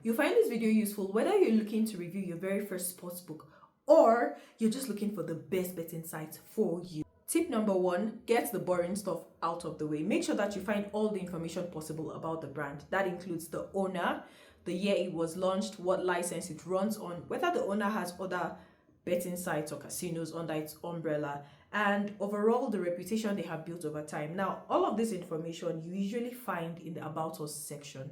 You find this video useful whether you're looking to review your very first sportsbook or you're just looking for the best betting site for you. Tip number 1, get the boring stuff out of the way. Make sure that you find all the information possible about the brand. That includes the owner, the year it was launched, what license it runs on, whether the owner has other betting sites or casinos under its umbrella, and overall the reputation they have built over time. Now, all of this information you usually find in the About Us section,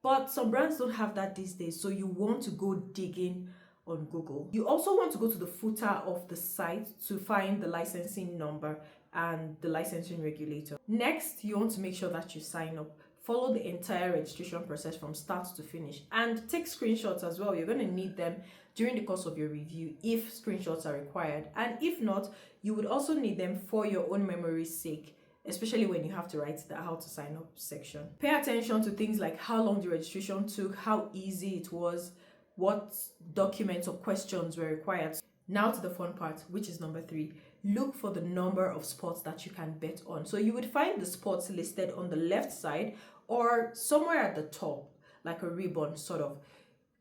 but some brands don't have that these days, so you want to go digging on Google. You also want to go to the footer of the site to find the licensing number and the licensing regulator. Next, you want to make sure that you sign up. Follow the entire registration process from start to finish and take screenshots as well. You're going to need them during the course of your review if screenshots are required, and if not, you would also need them for your own memory's sake, especially when you have to write the how to sign up section. Pay attention to things like how long the registration took, how easy it was, what documents or questions were required. Now to the fun part, which is number 3. Look for the number of sports that you can bet on. So you would find the sports listed on the left side or somewhere at the top, like a ribbon sort of.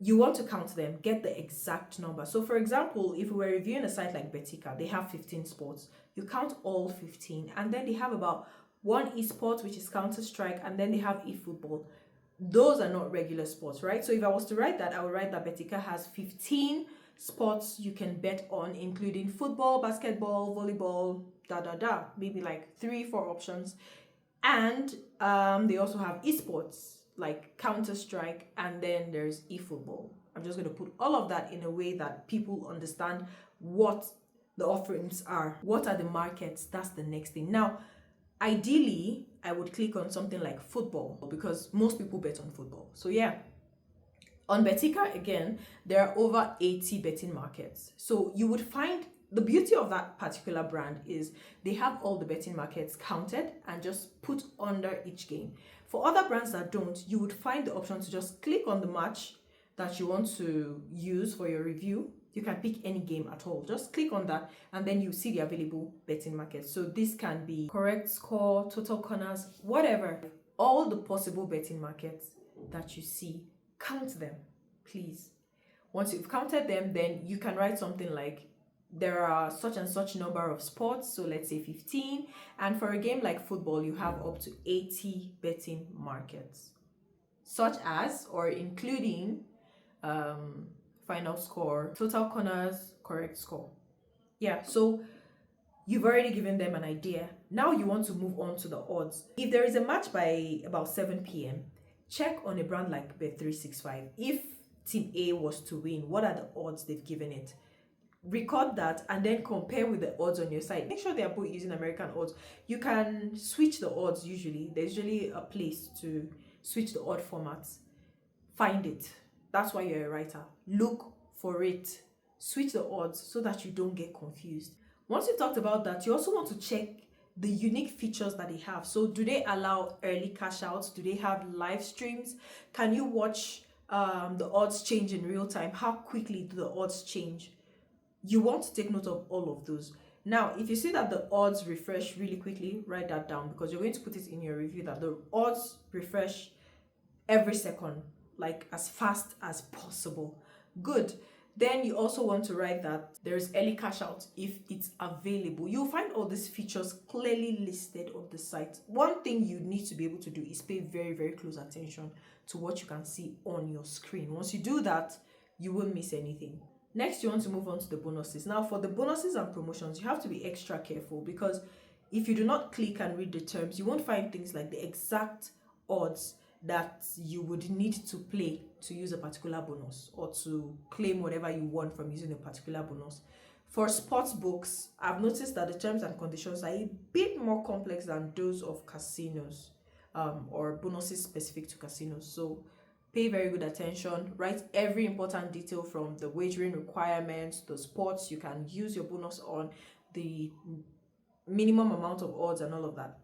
You want to count them, get the exact number. So for example, if we were reviewing a site like Betika, they have 15 sports. You count all 15, and then they have about one esport, which is Counter-Strike, and then they have eFootball. Those are not regular sports, right? So if I was to write that, I would write that Betika has 15 sports you can bet on, including football, basketball, volleyball, maybe like 3-4 options. And they also have esports like Counter-Strike, and then there's eFootball. I'm just going to put all of that in a way that people understand what the offerings are. What are the markets? That's the next thing. Now, ideally, I would click on something like football because most people bet on football. So yeah, on Betika, again, there are over 80 betting markets. So you would find the beauty of that particular brand is they have all the betting markets counted and just put under each game. For other brands that don't, you would find the option to just click on the match that you want to use for your review. You can pick any game at all. Just click on that and then you see the available betting markets. So this can be correct score, total corners, whatever. All the possible betting markets that you see, count them, please. Once you've counted them, then you can write something like, there are such and such number of sports, so let's say 15, and for a game like football you have up to 80 betting markets, such as or including final score, total corners, correct score. Yeah, so you've already given them an idea. Now you want to move on to the odds. If there is a match by about 7 p.m, check on a brand like Bet365. If Team A was to win, what are the odds they've given it? Record that and then compare with the odds on your site. Make sure they are both using American odds. You can switch the odds usually. There's usually a place to switch the odd formats. Find it. That's why you're a writer. Look for it. Switch the odds so that you don't get confused. Once you've talked about that, you also want to check the unique features that they have. So do they allow early cash outs? Do they have live streams? Can you watch the odds change in real time? How quickly do the odds change? You want to take note of all of those. Now, if you see that the odds refresh really quickly, write that down because you're going to put it in your review that the odds refresh every second, like as fast as possible. Good. Then you also want to write that there is early cash out if it's available. You'll find all these features clearly listed on the site. One thing you need to be able to do is pay very, very close attention to what you can see on your screen. Once you do that, you won't miss anything. Next, you want to move on to the bonuses. Now, for the bonuses and promotions, you have to be extra careful because if you do not click and read the terms, you won't find things like the exact odds that you would need to play to use a particular bonus or to claim whatever you want from using a particular bonus. For sports books, I've noticed that the terms and conditions are a bit more complex than those of casinos or bonuses specific to casinos. So pay very good attention. Write every important detail from the wagering requirements, the sports you can use your bonus on, the minimum amount of odds and all of that.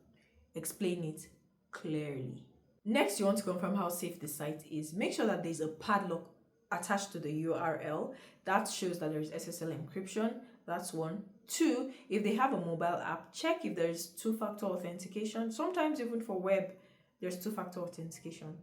Explain it clearly. Next, you want to confirm how safe the site is. Make sure that there's a padlock attached to the URL. That shows that there is SSL encryption. That's 1. 2, if they have a mobile app, check if there's 2-factor authentication. Sometimes even for web, there's 2-factor authentication.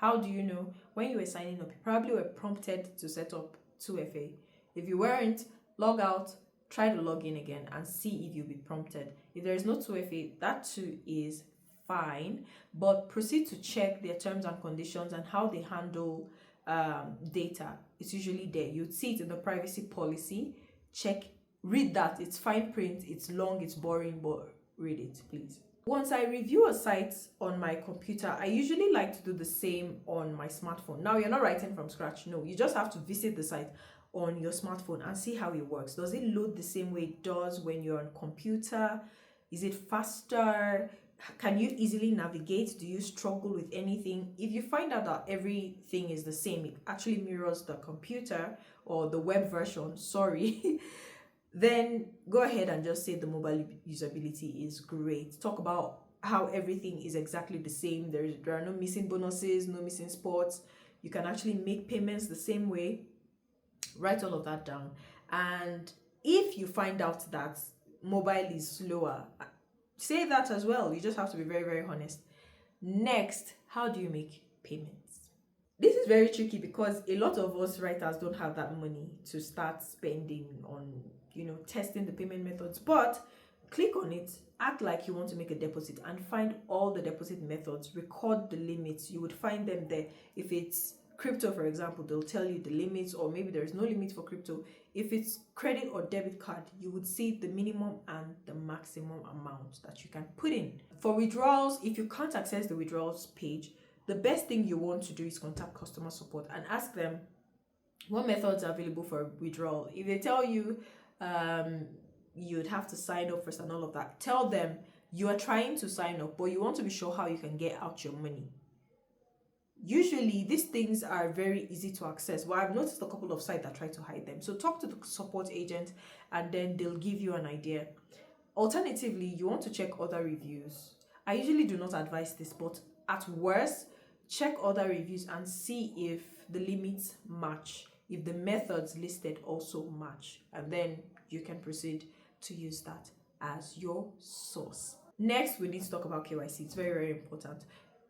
How do you know? When you were signing up, you probably were prompted to set up 2FA. If you weren't, log out, try to log in again and see if you'll be prompted. If there is no 2FA, that too is fine, but proceed to check their terms and conditions and how they handle data. It's usually there. You'd see it in the privacy policy. Check, read that. It's fine print, it's long, it's boring, but read it, please. Once I review a site on my computer, I usually like to do the same on my smartphone. Now, you're not writing from scratch. No, you just have to visit the site on your smartphone and see how it works. Does it load the same way it does when you're on computer? Is it faster? Can you easily navigate? Do you struggle with anything? If you find out that everything is the same, it actually mirrors the computer or the web version, sorry, then go ahead and just say the mobile usability is great. Talk about how everything is exactly the same. There are no missing bonuses, no missing spots. You can actually make payments the same way. Write all of that down. And if you find out that mobile is slower, say that as well. You just have to be very, very honest. Next, how do you make payments? This is very tricky because a lot of us writers don't have that money to start spending on, testing the payment methods. But click on it, act like you want to make a deposit and find all the deposit methods, record the limits. You would find them there. If it's crypto, for example, they'll tell you the limits, or maybe there is no limit for crypto. If it's credit or debit card, you would see the minimum and the maximum amount that you can put in. For withdrawals, if you can't access the withdrawals page, the best thing you want to do is contact customer support and ask them what methods are available for withdrawal. If they tell you you'd have to sign up first and all of that, tell them you are trying to sign up, but you want to be sure how you can get out your money. Usually these things are very easy to access, but I've noticed a couple of sites that try to hide them. So talk to the support agent and then they'll give you an idea. Alternatively, you want to check other reviews. I usually do not advise this, but at worst, check other reviews and see if the limits match, if the methods listed also match, and then you can proceed to use that as your source. Next, we need to talk about KYC. It's very, very important.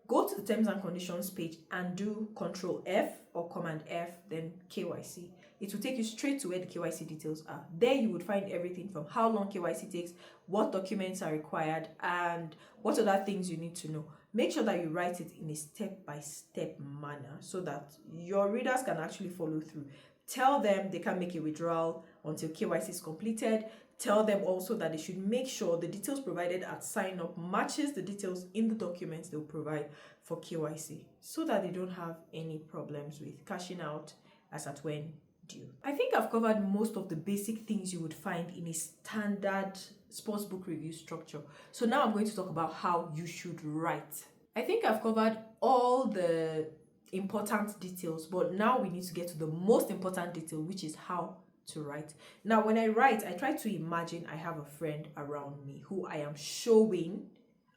Go to the terms and conditions page and do Control F or Command F, then KYC. It will take you straight to where the KYC details are. There you would find everything from how long KYC takes, what documents are required, and what other things you need to know. Make sure that you write it in a step-by-step manner so that your readers can actually follow through. Tell them they can make a withdrawal until KYC is completed. Tell them also that they should make sure the details provided at sign up matches the details in the documents they'll provide for KYC so that they don't have any problems with cashing out as at when due. I think I've covered most of the basic things you would find in a standard sportsbook review structure. So now I'm going to talk about how you should write. I think I've covered all the important details, but now we need to get to the most important detail, which is how to write. Now, when I write, I try to imagine I have a friend around me who I am showing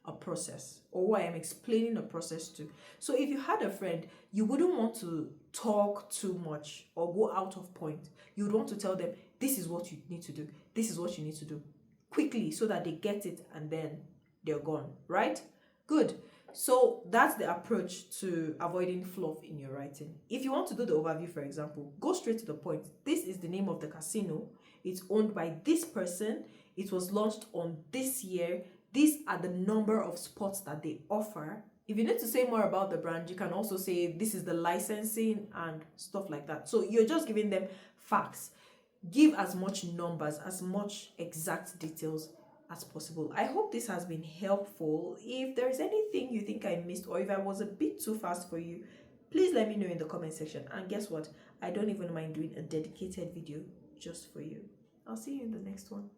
a process or who I am explaining a process to. So if you had a friend, you wouldn't want to talk too much or go out of point. You would want to tell them, this is what you need to do. This is what you need to do quickly so that they get it and then they're gone, right? Good. So that's the approach to avoiding fluff in your writing. If you want to do the overview, for example, go straight to the point. This is the name of the casino. It's owned by this person. It was launched on this year. These are the number of spots that they offer. If you need to say more about the brand, you can also say this is the licensing and stuff like that. So you're just giving them facts. Give as much numbers, as much exact details as possible. I hope this has been helpful. If there is anything you think I missed or if I was a bit too fast for you, please let me know in the comment section. And guess what? I don't even mind doing a dedicated video just for you. I'll see you in the next one.